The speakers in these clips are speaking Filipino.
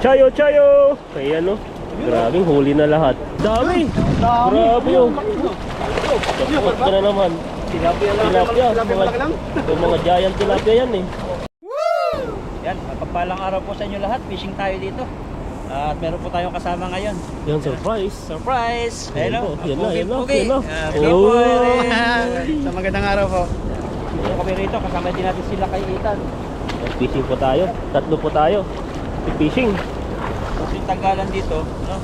Chayo, chayo! Ayan o. Grabing huli na lahat. Dami! Grabe yun. Kapot ka na naman. Tilapia. Yung mga giant tilapia yan eh. Yan, mapagpalang araw po sa inyo lahat. Fishing tayo dito. At meron po tayong kasama ngayon. Yung surprise. Surprise! Hello! Yan na. Sa magandang araw po. Dito kami rito, kasama din natin sila kay Ethan. Fishing po tayo. Tatlo po tayo. Fishing. Yung tanggalan dito, no?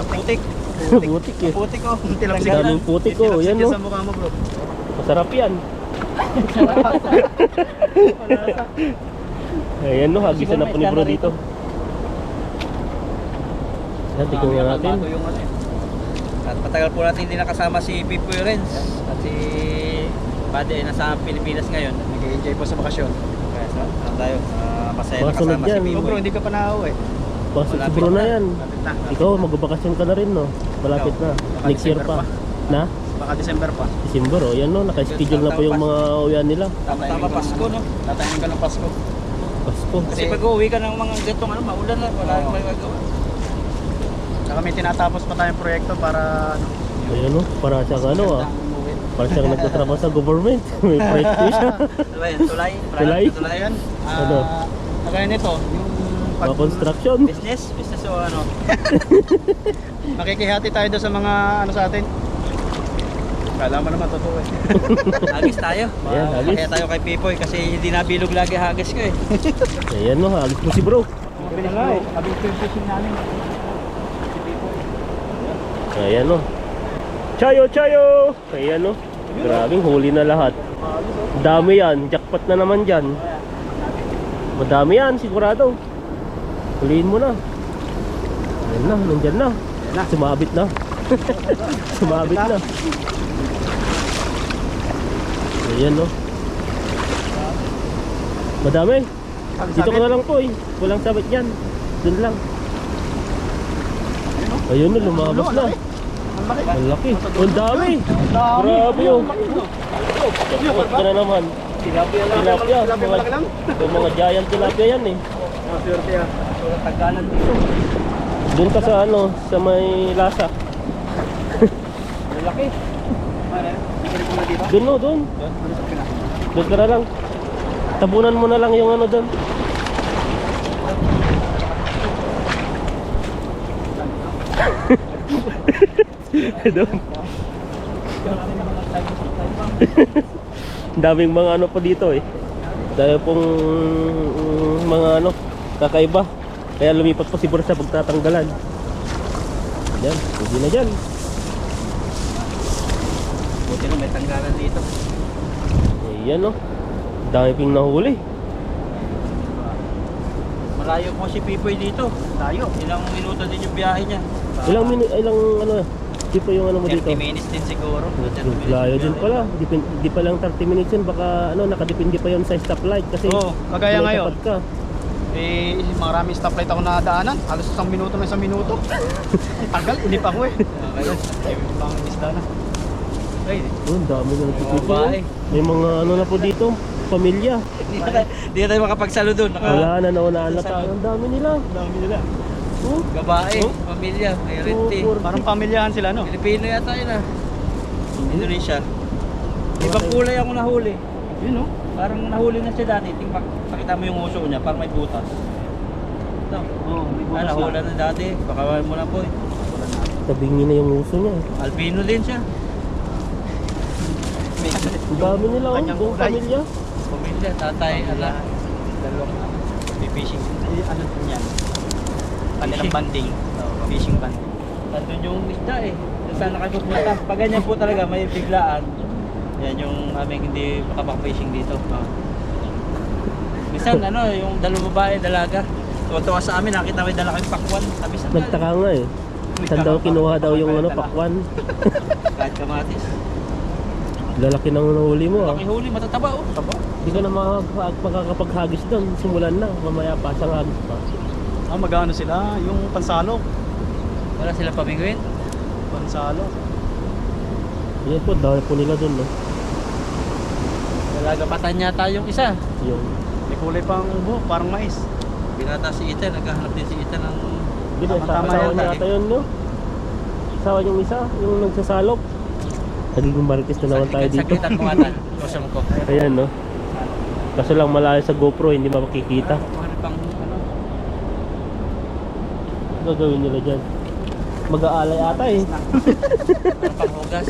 Putik. Putik eh. Putik oh. Daming putik oh. Yan no. Sa mukha mo bro. Masarap yan. Ayan no, hagisan na po ni bro dito. Yan, tignan nga natin. At matagal po natin hindi nakasama si Pipoy Renz. At si Buddy ay nasa Pilipinas ngayon. Nag-enjoy po sa bakasyon. Kaya saan tayo? Masaya na kasama si Pipoy. Bro, hindi ka pa nauwi. Pasok si bro na yan. Ikaw, magbabakasyon ka na rin no. Malapit na. Next year pa. Na? Baka December pa. December oh. Yan no, naka-schedule na po yung mga uwian nila. Tama Pasko no. Tatayin ka ng Pasko. Pasko. Kasi pag uwi ka ng mga gatong ano, maulan na. Wala kang magagawa. Saka may tinatapos pa tayong proyekto para ano. Ayan no, para siyang ano ah. Para siyang nagtatrabaho sa government. May proyekto siya. Ano yan? Tulay? Tulay? yan? Ano? Kagaya nito, yung Mga construction. business o ano? Makikihati tayo doon sa mga ano sa atin. Kala mo naman totoo eh. Hagis tayo. Ayan, hagis. Kaya tayo kay Pipoy kasi hindi nabilog lagi hagis ko eh. Ayan no, hagis mo si bro. Kabing fishing namin. Si Pipoy. Ayan no. Chayo, chayo! Ayan no. Grabing huli na lahat. Dami yan. Jackpot na naman dyan. Madami yan, sigurado. Huliin mo na. Ayan na, nandyan na. Sumabit na. Sumabit na. Ayan no. Madami. Dito ka na lang po eh. Walang sabit yan. Doon lang. Ayun na, lumabas na. Ang laki. Ang dami. Grabe yun. Kapot ka na naman. Tilapia. Yung mga giant tilapia yan eh. Swerte ah. Walang taggalan dito. Doon ka sa ano, sa may lasa. Malaki. Doon no, doon. Doon ka na lang. Tabunan mo na lang yung ano doon. Doon. Daming mga ano pa dito eh. Dahil pong mga ano, kakaiba. Kaya lumipat pa si bro sa pagtatanggalan. Yan, hindi na dyan. Buti na may tanggalan dito. Ayan no. Dami ping nahuli. Malayo po si Pipoy dito. Layo. Ilang minuto din yung biyahe niya. Ilang ano, di pa yung ano mo dito. 30 minutes din siguro. Layo din pala. Di pa lang 30 minutes yun. Baka ano, nakadepende pa yun sa stoplight. Kasi kagaya ngayon. ka. Eh, maraming stoplight ako nadaanan. Halos 1 minuto na 1 minuto. Ang tagal, inip ako eh. Ayun. Ibang isda na. Ay, Oh, dami na nagtitipid. babae. May mga ano na po dito. Pamilya. Hindi na tayo makapagsalo doon. Wala na naunaan na tayo. Ang dami nila. Dami nila. Oh, Gabae, Oh. pamilya, may rente. Parang pamilyahan sila, no? Pilipino yata yun ah. Indonesia. Ibang kulay ako nahuli. Yun, no? Parang nahuli na siya dati. Pakita mo yung uso niya, parang may butas. No. Oo, may butas na. Nahula na dati. Baka mo na po eh. tabingi na yung uso niya. Albino din siya. Ang dami nila. Oh, Kanyang buong kulay. pamilya. Pamilya, tatay, ala. Dalawang fishing. Ano yan? Kanilang banding. Fishing banding. Nandun yung isda eh. Kung saan na kayo pupunta. Pag ganyan po talaga, may biglaan. Yan yung aming hindi makapag-fishing dito. Minsan ano, yung dalawang babae, dalaga. Tuwa sa amin, nakita may dala kayong pakwan. Sabi sa Nagtaka nga eh. Saan daw kinuha daw yung ano, pakwan. kahit kamatis. Lalaki ng nahuli mo ah. Laki huli, matataba oh. Taba. Hindi ka na makakapaghagis doon. Simulan na. Mamaya pa siyang hagis pa. Ah, magano sila? Yung pansalo. Wala sila pamingwin. Pansalo. Yan po, dahil po nila doon no. Dalaga patan yata yung isa. Yung May kulay pang buhok, parang mais. Binata si Ethan, naghahanap din si Ethan ng... Hindi, Tama-tama asawa yan, niya lagi. ata yun, no? Asawa yung isa, yung nagsasalok. Nagiging marites na naman tayo dito. Saglitan mo atan, kusam ko. Ayan, no? Kaso lang malayo sa GoPro, hindi makikita. Ano pang ano? Ano gagawin nila dyan? Mag-aalay ata eh. Ano pang hugas?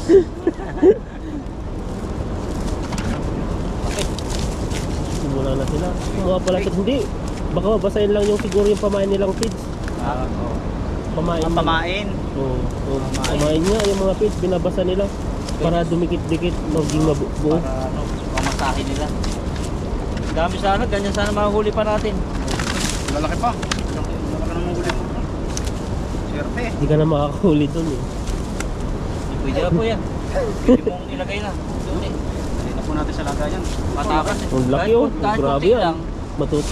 Simula na sila. Kumuha pala sa... Hindi. Baka mabasahin lang yung siguro yung pamain nilang feeds. Oo. Pamain. Ang pamain. Oo. Pamain nga yung mga feeds. Binabasa nila. Para dumikit-dikit. Maging mabuo. Para ano, mamasahe nila. Dami sana, ganyan sana mahuli pa natin. Lalaki pa. Lalaki ng huli mo. Swerte. Hindi ka na makakahuli dun eh. Pwede na po yan. Pwede mong ilagay na. Doon eh. Dito po natin sa lagayan. Matakas eh. Ang laki oh. Grabe yan.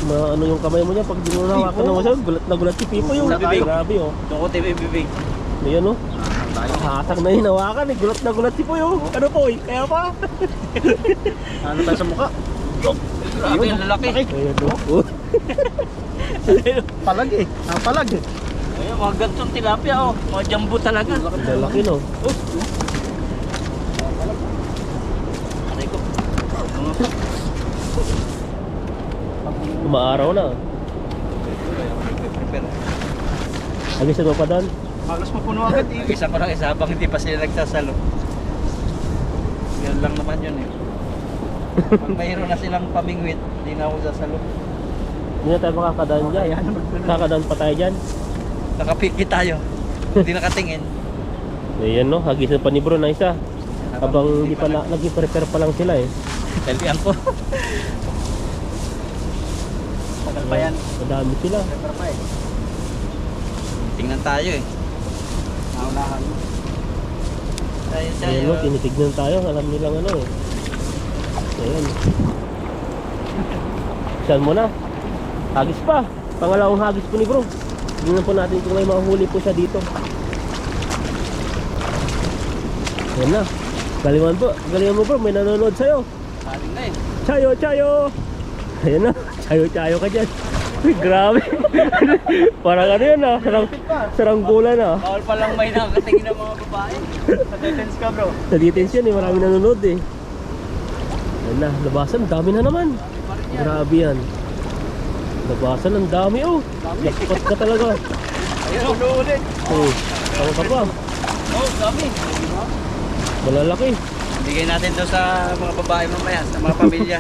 Ano yung kamay mo niya pag di mo nahawakan ng masyado. Gulat na gulat si Pipo yung. Sa bibig. Grabe oh. Doon ko bibig. Ayan oh. Hasang na hinawakan eh. Gulat na gulat si Poy oh. Ano po eh? Kaya pa? Ano tayo sa mukha? Grabe, ang lalaki. Ayan oh. Palag eh. Palag eh. Ayun, mga gantong tilapia oh. Mga jumbo talaga. Ang lalaki no. Aray ko. Umaaraw na. Prepare. Agisan mo pa doon. Malas mapuno agad eh. Isa ko lang isa habang hindi pa sila nagsasalo. Yan lang naman yun eh. Pag mayroon na silang pamingwit, hindi na ako sasalo. Hindi na tayo makakadaan dyan. Kakadaan pa tayo dyan. Nakapiki tayo. Hindi nakatingin. Ayan no. Hagisan pa ni bro na isa. Habang hindi pa nag-prepare pa lang sila eh. Talian ko. Tagal pa yan. Madami sila. Prepare pa eh. Tingnan tayo eh. Naunahan. Tayo. Ayan no. Tinitignan tayo. Alam nilang ano eh. Ayan. Saan mo na? Hagis pa. Pangalawang hagis po ni bro. Tingnan po natin kung may mahuli po siya dito. Ayan na. Galingan mo bro. May nanonood sa'yo. Saling na eh. Chayo, chayo! Ayan na. Chayo, chayo ka dyan. Uy, grabe. Parang ano yan ah. Saranggola na. Bawal pa lang may nakakatingin ng mga babae. Natitens ka bro. Sa details yan eh. Maraming nanonood eh. Ayan na. Labasan. Dami na naman. Grabe yan. Labasan. Ang dami oh. Jackpot ka talaga. Ayun, ulo ulit. Oh. Tama ka pa. Oh, dami. Malalaki. Bigay natin doon sa mga babae mamaya, sa mga pamilya.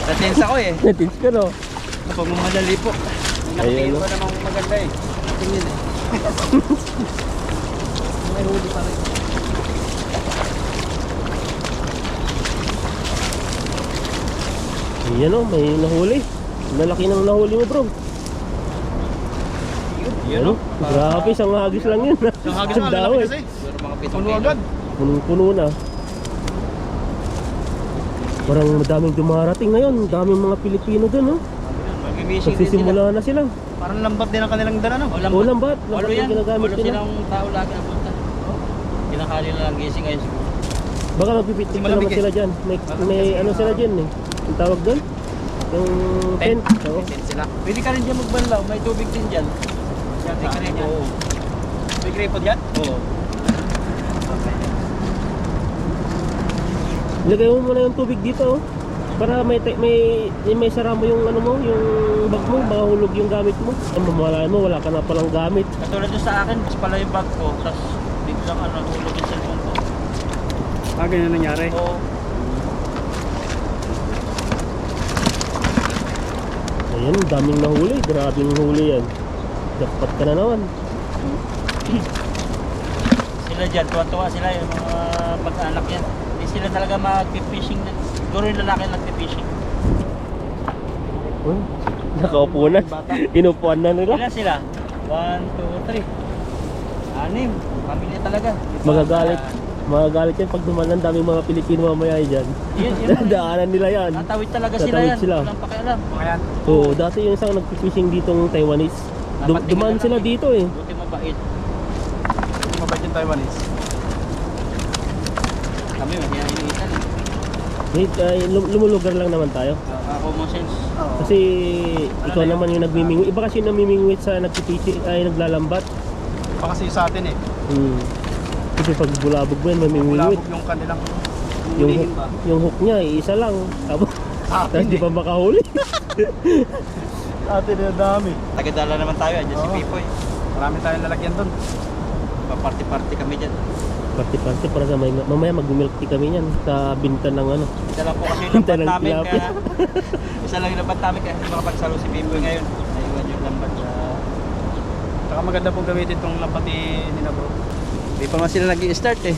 Natins ako eh. Natins ka no. Kapag mamadali po. Ayun, Nakatingin no? pa namang maganda eh. Tingin eh. May huli pa rin. Ayan oh. May nahuli. Malaki ng nahuli mo bro. Yun Ano? Grabe. Isang hagis lang yun. Yung hagis Ang na, dami. lalaki kasi. Siguro mga 7 Puno agad. Punong-puno na. Parang madaming dumarating ngayon. Daming mga Pilipino dun, no? Mag-fishing din sila. Nagsisimula na sila. Parang lambat din ang kanilang dala no? O, O, lambat. Walo Lambat yan. yung ginagamit Walo nila. silang tao lagi na punta. Kinakali na lang gising ngayon siguro. Baka magpipitik Kasi pa naman malamig eh. sila dyan. May ano sila dyan, eh. Ang tawag dyan? Yung tent. Oo. Tent sila. Pwede ka rin dyan magbanlaw. May tubig din dyan. Yan, ka rin yan. Oo. May gripo dyan? Oo. Ilagay mo muna yung tubig dito, oh. Para may sara mo yung ano mo, yung bag mo, baka hulog yung gamit mo. Ang mamalaan mo, wala ka na palang gamit. Katulad doon sa akin, mas pala yung bag ko. Tapos biglang hulog yung cellphone ko. Ganyan nangyari. Oo. Ayan, daming nahuli. Grabing huli yan. Jackpot ka na naman. Sila dyan, tuwa-tuwa sila yung mga pag-anak yan. Hindi sila talaga mag-fishing. Siguro yung lalaki nag-fishing. Oh, nakaupo na. Inupuan na nila. Ilan sila? 1, 2, 3. 6. Pamilya talaga. Magagalit yan pag dumanan. Daming mga Pilipino mamaya dyan. Yun. Daanan nila yan. Tatawid talaga sila Tatawid yan. sila. Walang pakialam. Ayan. Oo, dati yung isang nag-fishing ditong Taiwanese. Dapat Dumaan tingnan sila lang eh. dito eh. Buti mabait. Mabait yung Taiwanese. Kami, hindi na iniitan eh. Wait, lumulugar lang naman tayo. Common sense. Kasi ikaw naman yung nagmimingwit. Iba kasi yung namimingwit sa nagpipisi ay naglalambat. Pa kasi sa atin eh. Kasi pag bulabog mo yan, mamimingwit. Bulabog yung kanilang Yung, hulihin ba? yung hook niya, isa lang. Tapos Atin di eh. pa makahuli. Atin na dami. Tagadala naman tayo, andyan si Oo. Pipoy. Marami tayong lalagyan doon. Paparty-party kami dyan. Party-party para sa mamaya mag-milk tea kami yan sa binta ng ano. Isa lang po kasi yung Binta lambat ng namin, tilapia. kaya isa lang yung lambat namin, kaya hindi makapagsalo si Pipoy ngayon. Naiwan yung lambat sa... Saka maganda pong gamitin itong lapati ni na bro. Hindi pa naman sila nag-i-start eh.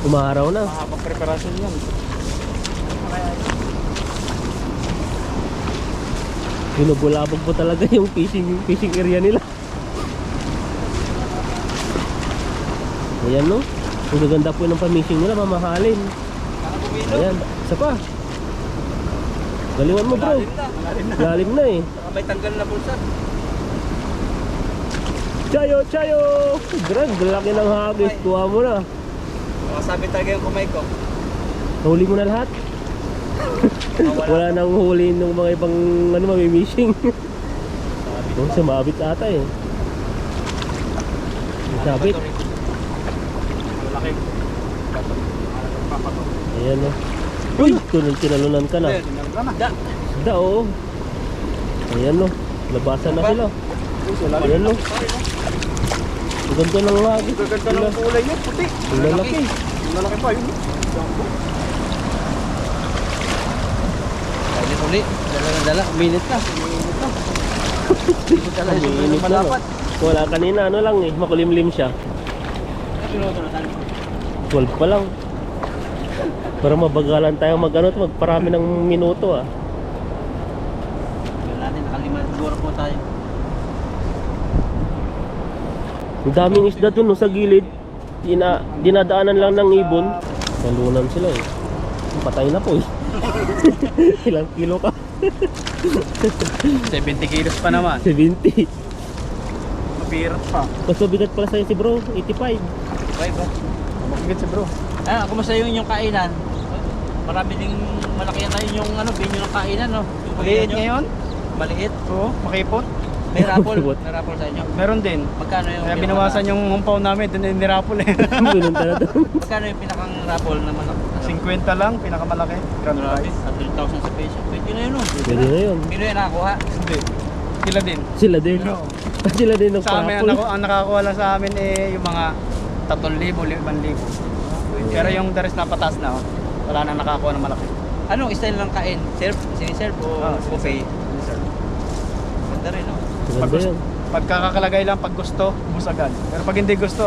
Umaraw na. Mahabang preparasyon yan. Binubulabog po talaga yung fishing area nila. Ayan no. Ang gaganda po ng pamishing nila, mamahalin. Kaya bumilo. Ayan, isa pa. Galingan mo bro. Lalim na eh. Saka may tanggal na pulsar. Chayo, chayo! Grag, laki ng hagis. Kuha mo na. Makasabi talaga yung kumay ko. Nahuli mo na lahat? Wala nang huli ng mga ibang ano, mamimishing. Oh, sumabit ata eh. Sabit. Laki. Ayan o. Uy! Tinalunan ka na. Da. Da oo. Ayan o. Labasan na sila. Ayan o. Ang ganda ng hagis. Ang ganda ng kulay niya, puti. Ang lalaki. Ang lalaki pa yun. Jumbo. Ulit ulit. Dala. Minute na. Hindi dala yung Umiinit sunod na, malapat. no? Wala kanina ano lang eh. Makulimlim siya. 12 pa lang. Para mabagalan tayo mag-ano, magparami ng minuto ah. Wala natin, nakalima siguro po tayo. Ang daming isda dun no, sa gilid. Dinadaanan lang ng ibon. Nalunan sila eh. Patay na po eh. Ilang kilo ka? 70 kilos pa naman. 70. Mapirat pa. Mas mabigat pala sa'yo si bro, 85. Bye ba? Makikit si bro. Ah, kumusta yung kainan? Marami ding malaki na yung ano, binyo ng kainan, no? Yung Maliit nyo? ngayon? Maliit. Oo, makipot. May raffle. Makipot. May raffle sa inyo. Meron din. Magkano yung Kaya binawasan yung humpaw namin, doon yung nirapol eh. Pinunta na doon. Magkano yung pinakang raffle na malaki? 50 lang, pinakamalaki. Grand Grabe, prize. 3,000 sa peso. Pwede na yun, no? Pwede na yun. Sino yung nakakuha? Hindi. Sila din. Sila din. Oo. Sila din ng Sa amin, parapol. ang nakakuha lang sa amin eh, yung mga 3,000, 5,000. Pero yung the rest na patas na, oh, wala nang nakakuha ng malaki. Anong style ng kain? Serve? Siniserve o buffet? Ganda rin, no? Maganda Pag, yun. pagkakakalagay lang, pag gusto, ubus agad. Pero pag hindi gusto,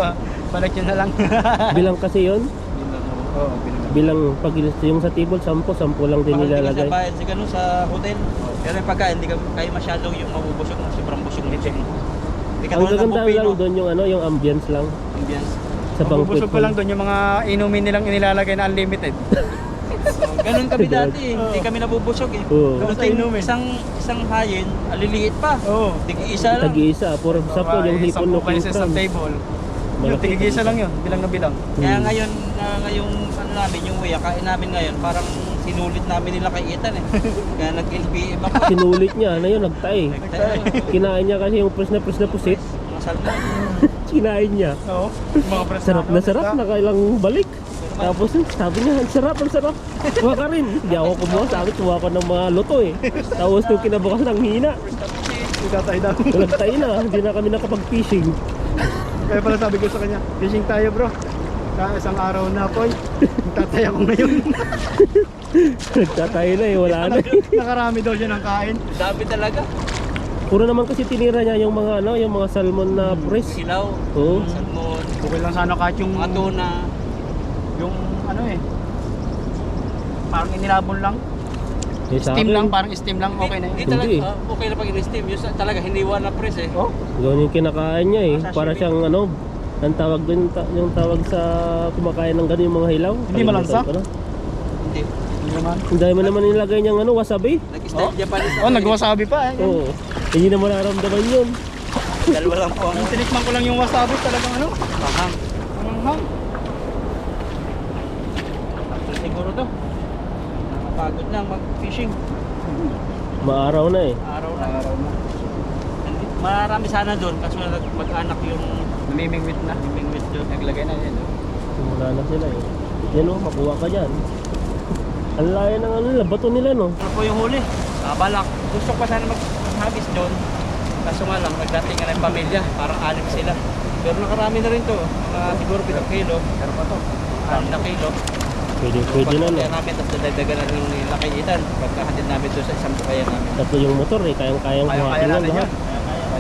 balik nyo na lang. Bilang kasi yun. Oo, Bilang pag yung sa table, 10 lang din Mahal din nilalagay. sa bayad sa ganun sa hotel. Pero yung pagkain, hindi kayo masyadong yung mabubusog, sobrang busog nito. Hindi Ang gaganda lang doon yung ano, yung ambience lang Ambience. sa banquet Mabubusog ko lang doon yung mga inumin nilang inilalagay na unlimited. Ganun kami dati, hindi kami nabubusog eh. Oo. Gusto inumin. isang hayin, aliliit pa. Oo. Tig-isa lang. Tag-iisa, puro sa po yung hipon no kayo king sa isang crab. table. Yung Malaki. tigigisa lang yun, bilang na bilang. Kaya ngayon, ngayong ano namin, yung way, kain namin ngayon, parang sinulit namin nila kay Ethan eh. Kaya nag-LBM ako. Sinulit niya, ano yun, nagtay. Kinain niya kasi yung press na pusit. Masal na. Kinain niya. Oo. Mga press Sarap na sarap, nakailang balik. Tapos sabi niya, ang sarap, ang sarap. Kuha ka rin. Hindi ako kumuha, sabi kuha ko ng mga luto eh. Tapos nung kinabukasan ang hina. Itatay daw. Nagtay na, hindi na kami nakapag-fishing. Kaya pala sabi ko sa kanya, fishing tayo bro. Kaya isang araw na po, tatay ako ngayon. Nagtatay na eh, wala na. Nakarami daw siya ng kain. Dami talaga. Puro naman kasi tinira niya yung mga ano, yung mga salmon na press. Hilaw, Oo. salmon, Okay lang sana kahit yung mga tuna. yung ano eh. Parang inilabon lang. Eh, sa Steam akin, lang, parang steam lang, okay na Hindi yun. talaga, Hindi. okay na pag in-steam. Yung talaga, hiniwa na press eh. Oh, Gawin yung kinakain niya eh. Sashimi. Para siyang ano, ang tawag doon, yung tawag sa kumakain ng ganun yung mga hilaw. Hindi malansa? Kalimutan ko na. Hindi. hindi naman. Ang dami naman nilagay niyang ano, wasabi. Nag-style Japanese ako. Oh, nagwasabi pa eh. Oo. Hindi na mararamdaman yun. Dalawa lang po ang Yung tinikman ko lang yung wasabi talagang ano. pahang. Anong hang? Siguro to. pagod na mag-fishing. Maaraw na eh. Araw na. Marami sana doon kasi mag-anak yung Namimingwit na. mingwit doon. Naglagay na yan. Wala na sila eh. Yan o, makuha ka dyan. Ang layo ng ano nila, bato nila no. Ano po yung huli? Balak. Gusto ko pa sana maghagis doon. Kaso nga lang, nagdating nga ng pamilya. Parang 6 sila. Pero nakarami na rin to. Siguro 7 kilo. Pero pa to. 6 na kilo. Pwede na no. Pagkakaya namin, tapos dadagdagan na rin yung lakayitan. Pagkahatid namin doon sa isang bukaya namin. Tatlo yung motor eh, kayang-kayang Kaya buhatin yan natin lahat. yan.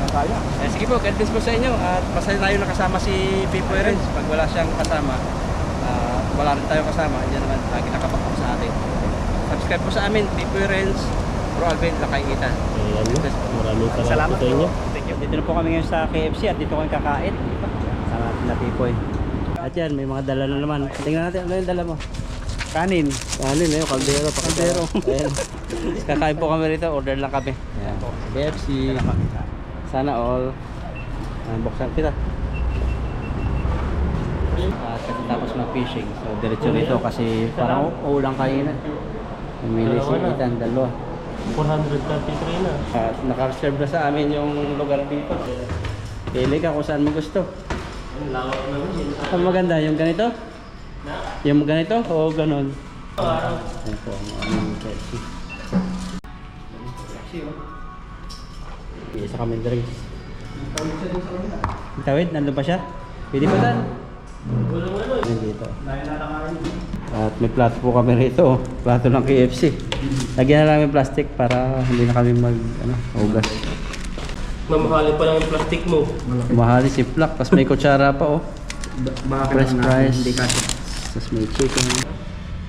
Kaya. Sige po, God bless po sa inyo. At pasaya tayo nakasama si Pipoy Renz. Pag wala siyang kasama, wala rin tayo kasama. Yan naman, lagi nakapakap sa atin. Subscribe po sa amin, Pipoy Renz, Bro Alvin, Lakayitan. Ayan no, maraming salamat sa inyo. Thank you. Dito na po kami ngayon sa KFC at dito kami kakain. Sama natin na Pipoy. At yan, may mga dala na naman. Tingnan natin, ano yung dala mo? Kanin. Kanin eh, kaldero. Kaldero. Ayan. Kakain po kami rito, order lang kami. Ayan. KFC. Sana all. Buksan kita. At tapos mag-fishing. So diretso rito kasi parang uulang kanina. Namili si Ethan, dalawa. 433 na. At naka-reserve na sa amin yung lugar dito. Pili ka kung saan mo gusto. Ang lawak naman yun. Ang maganda, yung ganito? Yung ganito o ganon? Araw. Ayan po ang aming KFC. Isa kami drinks. Tawid, nandun pa siya? Pwede pa dan? Walang ano eh. Ayan dito. At may plato po kami rito. Plato ng KFC. Lagyan na namin plastic para hindi na kami hugas. Mamahalin pa lang yung plastic mo. Mahali si Plak, tapos may kutsara pa oh. Fresh fries. Hindi kasi. Tapos may chicken.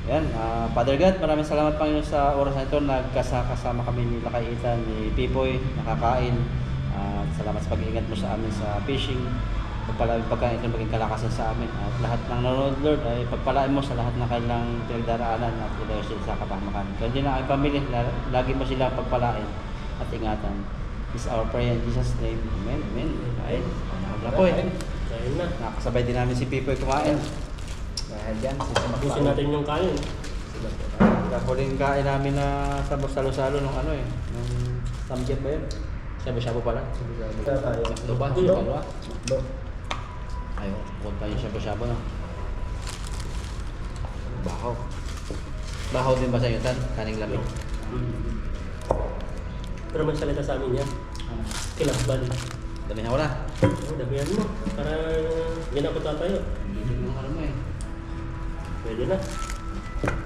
Yan, Father God, maraming salamat Panginoon sa oras na ito. Nagkasama kami ni Lakayitan, ni Pipoy, nakakain. Salamat sa pag-iingat mo sa amin sa fishing. Pagkain ito maging kalakasan sa amin. At lahat ng nanonood, Lord, ay pagpalain mo sa lahat ng kailang pinagdaraanan at ilayo sila sa kapahamakan. Ganyan na ang pamilya, lagi mo sila pagpalain at ingatan. This is our prayer in Jesus' name. Amen. Amen. Ay, Pipoy. Dahil na. Nakasabay din namin si Pipoy kumain. Dahil dyan, Tapusin natin yung kanin. Kapuling kain namin na salo-salo nung nung samgyup ba yun? Shabu-shabu pala. Ano ba? Shabu ba? Ayaw, punta yung shabu-shabu na. Bahaw. Bahaw din ba sa iyo, Tan? Kaning lamig. Pero may salita sa amin yan. Kilakban. Dami na ko na. Damihan mo. Para yan ako tatayo. Hindi mo mo eh. Pwede na.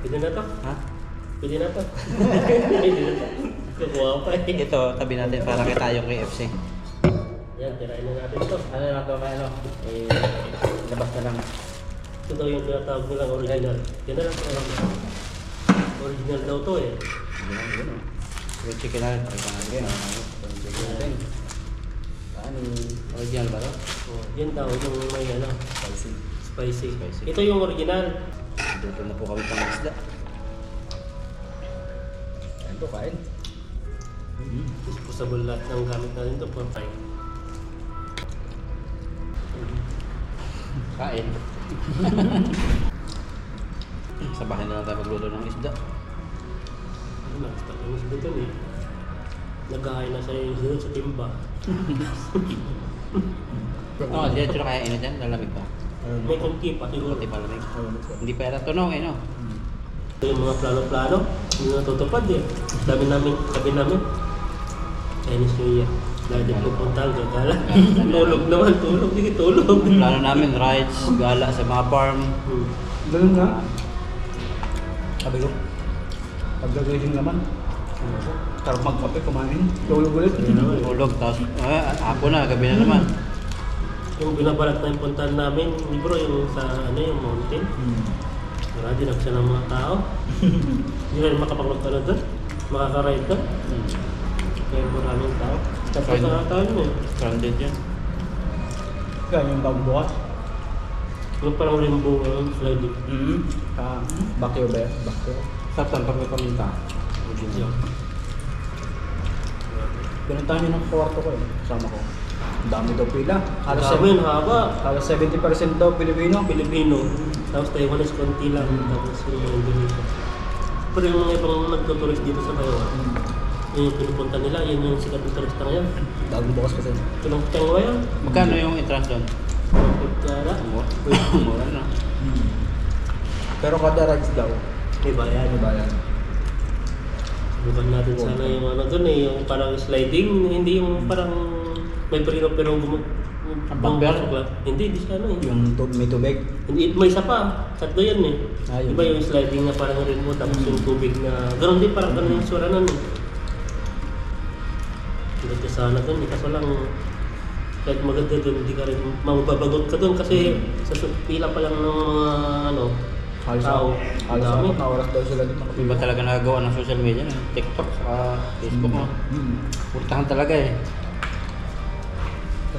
Pwede na to. Ha? Pwede na to. Pwede na to. Kukuha pa eh. Ito, tabi natin para kita yung KFC. Yan, tirain na natin to. Ano naman ito, may labas na lang. Ito daw yung tinatawag nilang original. Yan na lang ito. Original daw to eh. Yung chicken natin, pakita natin. Yung chicken natin. Original ba ito? Oh, yan daw yung may spicy. Spicy. Ito yung original. Dito na po kami pang isda. Ito, kain. Disposable lahat ng gamit natin to for time. Kain. Sa bahay na lang tayo magluto ng isda. Ano na, start yung isda dun eh. Nag-aay na sa isda sa timba. Oo, diretso na kaya ino dyan, lalamig pa. May kunti pa siguro. Pati malamig. Hindi pa yata tunog eh, no? Ito yung mga plano-plano, hindi natutupad eh. Sabi namin. Chinese New Year. Dahil di pupunta, gagala. Tulog naman, tulog. Sige, tulog. Plano namin, rides, gala sa mga farm. Ganun nga. Sabi ko, pag gagasing naman, tarap magkape, kumain, tulog ulit. Tulog, tapos hapon na, gabi na naman. Yung binabalak na yung puntahan namin, bro, yung sa yung mountain. Wala din siya ng mga tao. Hindi na rin makapag-ano doon. Makaka-ride doon. Kaya maraming tao. Tapos Fine. sa tao yun eh. Grounded yan. Kaya yung bagong bukas. Yung parang rainbow sliding. Bakyo ba yan? Bakyo. Saan pag may paminta? Yan. Pinuntahan niyo ng kwarto ko eh. Kasama ko. Ang dami daw pila. Halos Sabi yun, haba. halos 70% daw Pilipino. Pilipino. Tapos Taiwanese konti lang. Tapos yung mga Indonesia. Pero yung mga ibang nagtuturist dito sa Taiwan, yung pinupunta nila, yun yung sikat ng turista ngayon. Bagong bukas kasi. Tulong Tiangwa yan. Magkano yung entrance doon? Pagkara, Mura na. Pero kada rides daw, may bayan. ano ba yan? Bukan natin sana yung ano doon eh, yung parang sliding, hindi yung parang may pero bumper? Hindi, di siya ano eh. Yung may tubig. Hindi, may isa pa. Tatlo yan eh. Yun. Iba yung sliding na parang rin mo, tapos yung tubig na, ganoon din parang ganun yung sura nun eh. Ganda sana doon eh, kaso lang, kahit maganda doon, hindi ka rin mababagot ka doon kasi sa pila pa lang ng mga ano, tao. Halos Dami. apat na oras daw sila dito. Iba talaga nagagawa ng social media, no? TikTok, saka Facebook mo. Purtahan talaga eh.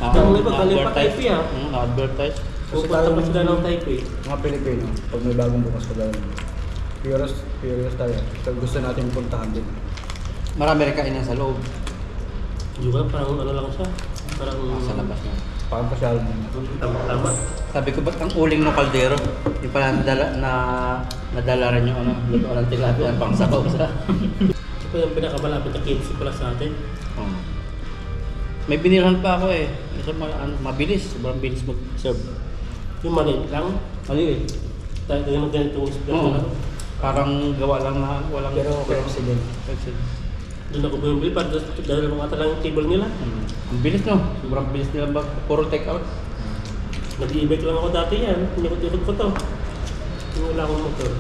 Ang iba, galing pa Taipei ah. Na-advertise. Pupunta pa sila ng Taipei. Mga Pilipino, pag may bagong bukas pa daw. Curious tayo. So, gusto natin puntahan din. Marami rin kainan sa loob. Juga parang ano lang siya. Parang Sa labas na. Parang pasyal mo. tama. Sabi ko, ba't ang uling ng kaldero? Yung pala nadala rin yung ano, luto ng tilapia, pang sabaw sa... Ito yung pinakamalapit na KFC pala sa atin. May binilhan pa ako eh. Isa mabilis, sobrang bilis mag-serve. Yung maliit lang. Ano yun? Tayo yung ganitong split Oo. lang. Parang gawa lang na walang... Pero KFC din. Doon ako bumibili para dahil mga lang yung table nila. Ang bilis no? Sobrang bilis nila puro take out. Nag-i-bike lang ako dati yan. Inikot-ikot ko to. Yung wala akong motor.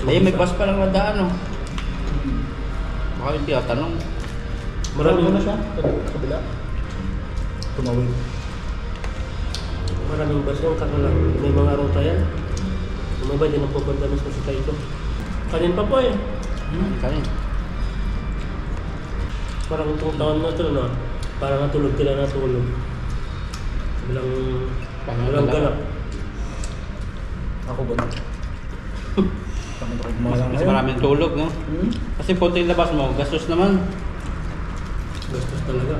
Ayun, may bus pa lang na daan no? Baka yung tinatanong. Maraming na siya. Kabila. Tumawid. Maraming bus yung kakalang. May mga ruta yan. Yung iba din ang pupunta na sa Taito. Kanin pa po eh. Kanin. Parang itong taon na ito, no? Parang natulog sila natulog. Walang ganap. Ako ba na? Mas maraming tulog no? Kasi konti yung labas mo, gastos naman. Gastos talaga.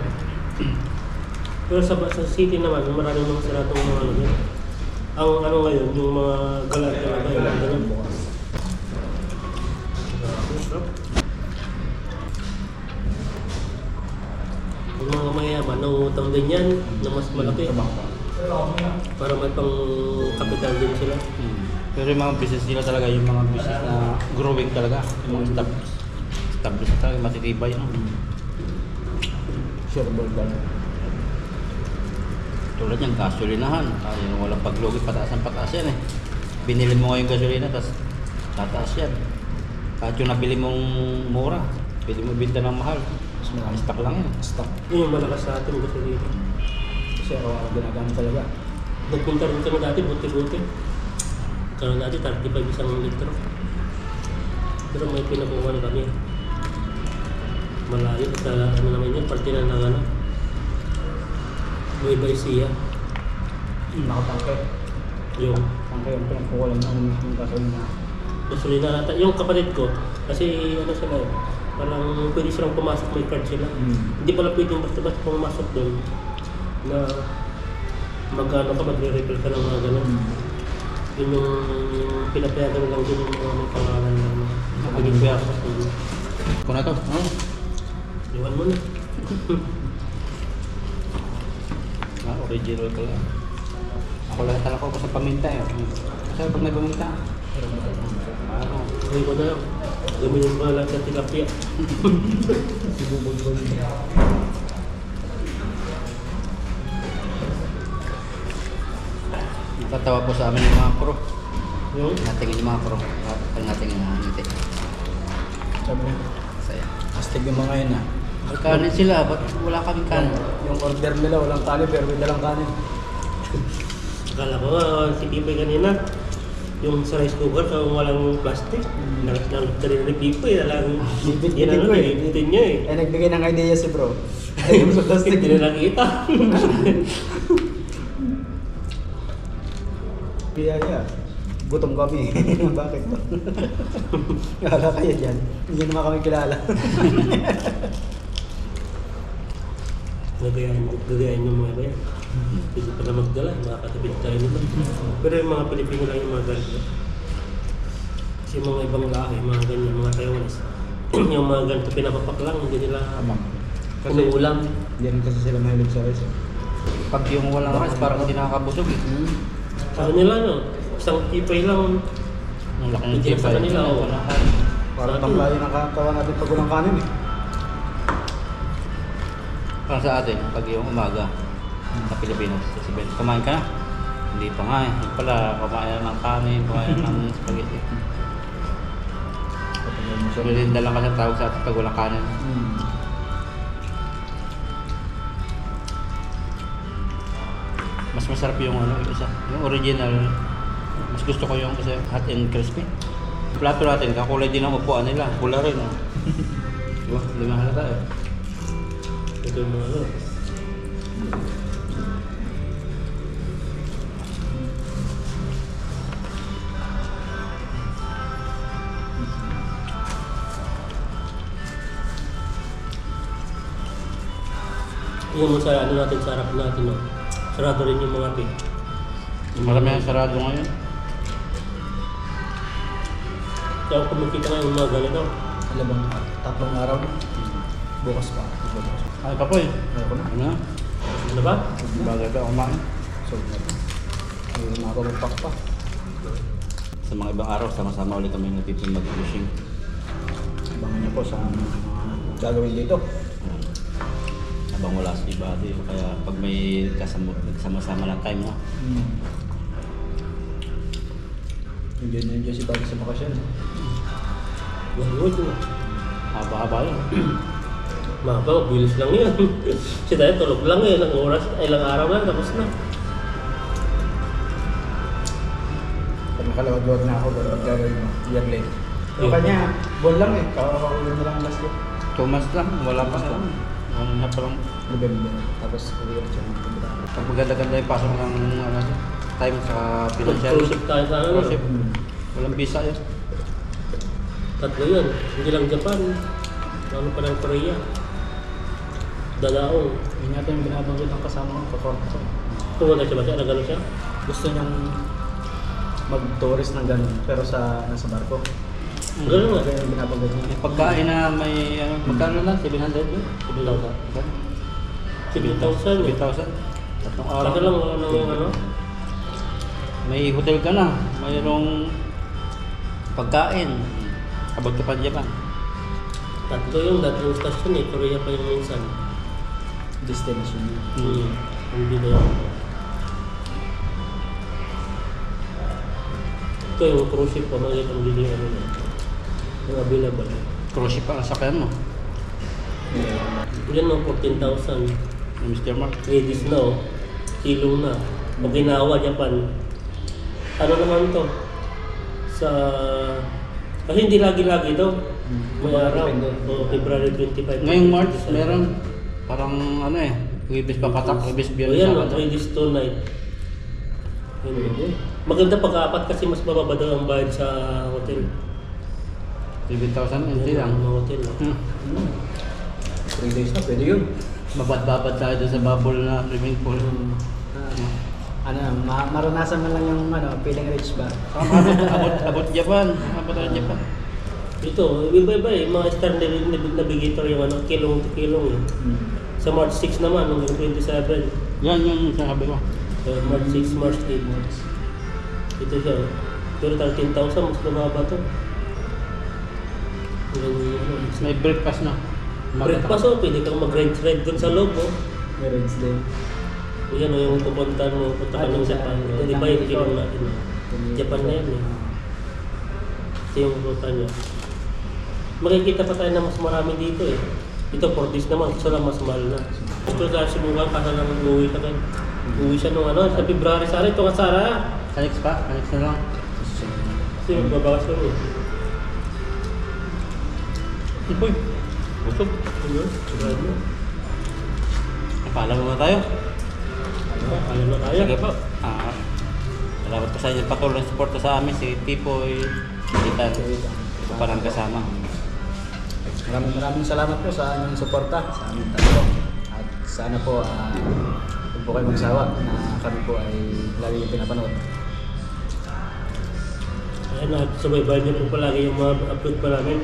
Pero sa city naman, maraming mga saratong mga ano yun. Ang ano ngayon, yung mga galat talaga yung mga ganun. Yung mga mayayaman, nangungutang din yan na mas malaki. Para may pang kapital din sila. Pero yung mga business nila talaga, yung mga business na growing talaga. Yung mga established na talaga, matitibay. No? Shareable ba? Tulad yung gasolinahan. Yung walang paglugi, pataas ang pataas yan eh. Binili mo ngayon gasolina, tapos tataas yan. Kahit yung nabili mong mura, pwede mo binta ng mahal. Mas marami stock lang yan. Stock. Yun yung malakas sa atin kasi dito. Kasi araw-araw ginagamit talaga. Nagpunta rin kami dati, buti-buti. Kaya dati 35 isang litro. Pero may pinakuha na kami. Malayo sa ano naman yun, parte na ng ano. Nueva Ecija. Nakatangke. Yung Tangke yung pinagkukulan ng gasolina. gasolina nata. Yung kapatid ko, kasi ano sila eh, parang pwede silang pumasok, may card sila. Hindi pala pwedeng basta-basta pumasok doon na magkano ka, magre-refill ka ng mga ganun. Yun yung pinapayagan lang din yung mga may pangalan na pwedeng pumasok. Kung na to? Iwan mo na. Original ko lang. Ako lang talaga ko sa paminta eh. Kasi pag may paminta, Uy ko na lang. Gamitin ko na lang sa tilapia. Sibubog-bog. natatawa po sa amin yung mga pro. Yung? Natingin yung mga pro. Pag natingin na ngiti. Sabi, Saya. astig yung mga yun ah. May kanin sila, ba't wala kaming kanin? Yung order nila walang kanin pero may dalang kanin. Akala ko si Pipoy kanina. Yung sa rice cooker, kung walang plastic. Nagtarin ni Pipoy, alang Bibit-bitin yan ko ano eh. bibitin niya eh. Eh nagbigay ng idea si bro. Ay, yung sa plastic. Hindi na nakita. Piyaya. Gutom kami. Bakit to? Kala kayo dyan. Hindi naman kami kilala. Gagayain yung mga yan. Hindi pa na magdala, makakatipid tayo nito. Pero yung mga Pilipino lang yung mga ganito. Kasi mga ibang lahi, mga ganyan, mga Taiwanese. Yung mga ganito pinapapak lang, hindi nila Kasi ulam. Hindi rin kasi sila mahilig sa rice. Pag yung walang rice, parang hindi nakakabusog eh. Sa kanila, no? Isang tipay lang. Ang laki ng Hindi sa kanila, oh. Parang tanglayin ang katawan natin pag walang kanin eh. Para sa atin, pag yung umaga sa Pilipinas, sasabihin, kumain ka na? Hindi pa nga eh. Hindi pala, kumain na ng kanin, kumain na ng spaghetti. Merienda lang kasi tawag sa atin pag walang kanin. Mas masarap yung ano, yung isa. Yung original, mas gusto ko yung kasi hot and crispy. Yung plato natin, kakulay din ang upuan nila. Pula rin, oh. Diba? Hindi mahalata eh. Ito yung mga ano. Yung mo sa ano natin, sa harap natin, no? Sarado rin yung mga pig. Marami ang sarado ngayon. Kaya kung makita nga yung mga ganito, Alam bang 3 araw na? Bukas pa. Ay, kapoy. Ayoko na. Ano na? ano ba? Bagay ka kumain. So, ayun na ako magpak pa. Sa mga ibang araw, sama-sama ulit kami nagpipin mag-fishing. Abangan niyo po sa mga gagawin dito. Habang wala si Buddy, kaya pag may kasama-sama lang time mo. Enjoy na enjoy si Buddy sa bakasyon. Mahal mo. Haba-haba yun. Mahaba, bilis lang yan. Kasi tayo tulog lang eh, ilang oras, ilang araw lang, tapos na. Pag nakalawag-luwag na ako, pag gagawin mo, year late. Yung kanya, buwan lang eh. Kakakakulan na lang last year. 2 months lang, wala pa lang. Ano na pa lang. November. Tapos uwi siya ng November. Pag maganda-ganda yung pasok ng ano, time sa financial. Cruise ship tayo sa ano. Cruise ship. Walang visa yun. Tatlo yun, hindi lang Japan. Ano pa ng Korea. Dalaong. Yun yata yung binabanggit ng kasama ko, kakorte ko. Tungo na siya ba siya? Nagano siya? Gusto niyang mag-tourist ng ganun, pero nasa barko. Ganun nga. Kaya yung binabanggit niya. May pagkain na may ano, magkano lang? 700 yun? 7,000 eh. 7,000. Tatlong araw. Saka lang ano yung ano. May hotel ka na. Mayroong pagkain. Abot ka pa Japan. Tatlo yung dating stasyon eh. Korea pa yung minsan. Destination niya. Hindi na yun. Ito yung cruise ship ko. Mga itong bili ano na. Yung available. Cruise ship ang sakyan mo. Yan no, 14,000. Mr. Mark. Ladies na oh. Kilo na. Okinawa, Japan. Ano naman to? Sa... Kasi hindi lagi-lagi daw. May araw. O, February 25. Ngayong March, meron parang ano eh, Wibis papatak, Wibis O biyernes yan, Sabado. 3 days 2 night. Yun. Maganda pag-apat kasi mas mababa daw ang bayad sa hotel. 7,000, hindi lang. Ang hotel. No? 3 days na, pwede yun. Babad-babad tayo doon sa bubble na swimming pool. Maranasan mo lang yung feeling rich ba? Abot Japan. Abot tayo Japan. Ito, iba-iba eh. Mga star navigator yung ano, kilong to kilong eh. Sa March 6 naman, hanggang 27. Yan yung sabi ko. March 6, March 8. Ito siya. Oh. Pero 13,000, mas lumaba to. May breakfast na. Breakfast oh, pwede kang mag-ride dun sa loob oh. Marriage day. Yan oh, yung pupuntahan mo, punta ka ng Japan. Di ba yung kilong natin? Japan na yan eh. Ito yung pupunta niya. Makikita pa tayo na mas marami dito eh. Ito 4 days naman, gusto lang mas mahal na. Gusto ka sinubukan kasi lang uuwi ka kayo. Uuwi siya nung ano, sa February. Sara, ito ka Sara. Kanix pa? Kanix na lang. Kasi magbabawas lang eh. Uy, busog. Ano? Sigurado. Napaalam na tayo. Alam na tayo. Sige po. Salamat po sa inyo patuloy ng suporta sa amin. Si Pipoy, Titan. Ito pa lang kasama. Maraming salamat po sa inyong suporta sa aming tatlo. At sana po, huwag po kayo magsawa na kami po ay lagi yung pinapanood. Ayun, subaybayan niyo po palagi yung mga upload pa namin.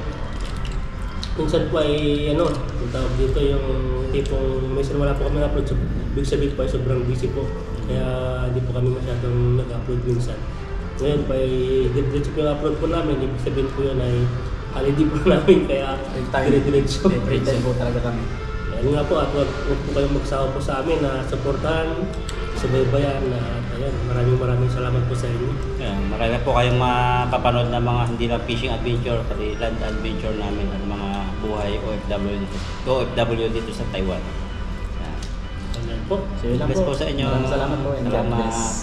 Minsan po ay ano, yung tawag dito yung tipong minsan wala po kami upload, so big sabihin po ay sobrang busy po. Kaya hindi po kami masyadong nag-upload minsan. Ngayon pa ay diretso po yung upload po namin, ibig sabihin po yun ay holiday po namin, kaya dire-diretso. Every time po talaga kami. Ayun nga po, at huwag po kayong magsawa po sa amin na supportahan, subaybayan, at ayun, maraming salamat po sa inyo. Ayan, marami po kayong mapapanood na mga hindi lang fishing adventure, pati land adventure namin at mga buhay OFW dito sa Taiwan. Ayan. Ayun po. So yun lang Best po. po sa inyo. Maraming salamat po and God Salamat. bless.